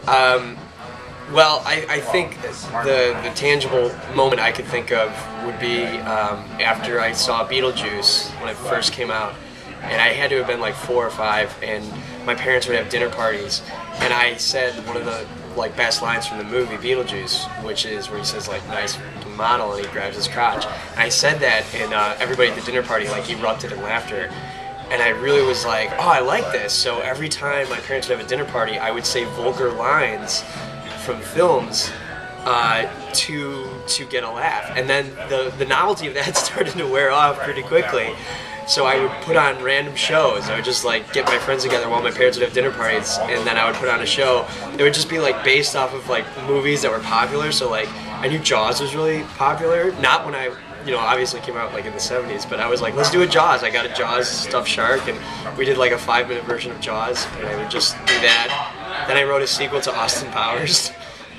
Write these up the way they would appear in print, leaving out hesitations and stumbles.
Well, I think the tangible moment I could think of would be after I saw Beetlejuice when it first came out, and I had to have been like 4 or 5, and my parents would have dinner parties, and I said one of the best lines from the movie Beetlejuice, which is where he says nice model, and he grabs his crotch. And I said that, and everybody at the dinner party erupted in laughter. And I really was like, oh, I like this. So every time my parents would have a dinner party, I would say vulgar lines from films to get a laugh. And then the novelty of that started to wear off pretty quickly. So I would put on random shows. I would just get my friends together while my parents would have dinner parties, and then I would put on a show. It would just be based off of movies that were popular. So I knew Jaws was really popular. Not when I obviously came out in the 70s, but I was like, let's do a Jaws. I got a Jaws stuffed shark, and we did a 5-minute version of Jaws, and I would just do that. Then I wrote a sequel to Austin Powers,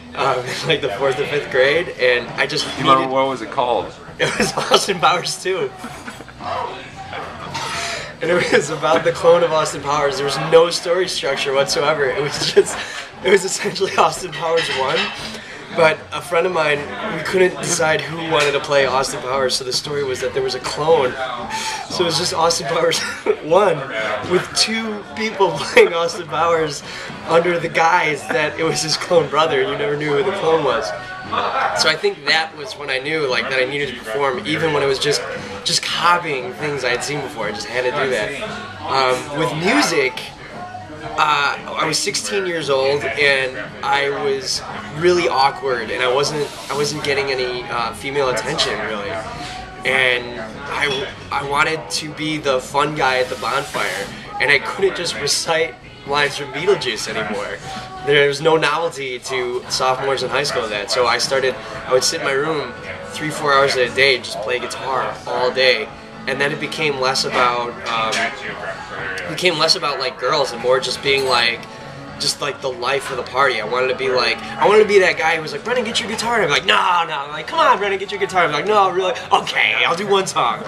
in the 4th or 5th grade, and I just You remember what was it called? It was Austin Powers 2. And it was about the clone of Austin Powers. There was no story structure whatsoever. It was essentially Austin Powers 1. But a friend of mine, we couldn't decide who wanted to play Austin Powers, so the story was that there was a clone. So it was just Austin Powers 1 with 2 people playing Austin Powers under the guise that it was his clone brother. You never knew who the clone was. So I think that was when I knew that I needed to perform, even when it was just copying things I had seen before. I just had to do that. With music, I was 16 years old, and I was really awkward, and I wasn't getting any female attention really, and I wanted to be the fun guy at the bonfire, and I couldn't just recite lines from Beetlejuice anymore. There was no novelty to sophomores in high school of that, so I would sit in my room 3-4 hours a day, just play guitar all day, and then it became less about girls and more just being the life of the party. I wanted to be that guy who was like, Brennan, get your guitar. And I'm like, no. I'm like, come on, Brennan, get your guitar. I'm like, no, really? Okay, I'll do one song.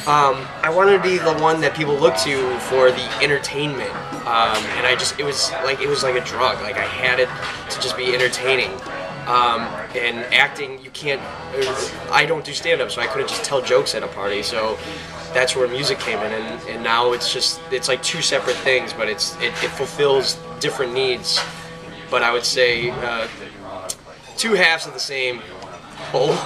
I wanted to be the one that people look to for the entertainment. And it was like a drug. I had it to just be entertaining. And acting, I don't do stand-up, so I couldn't just tell jokes at a party, so that's where music came in, and now it's 2 separate things, but it fulfills different needs, but I would say 2 halves of the same whole.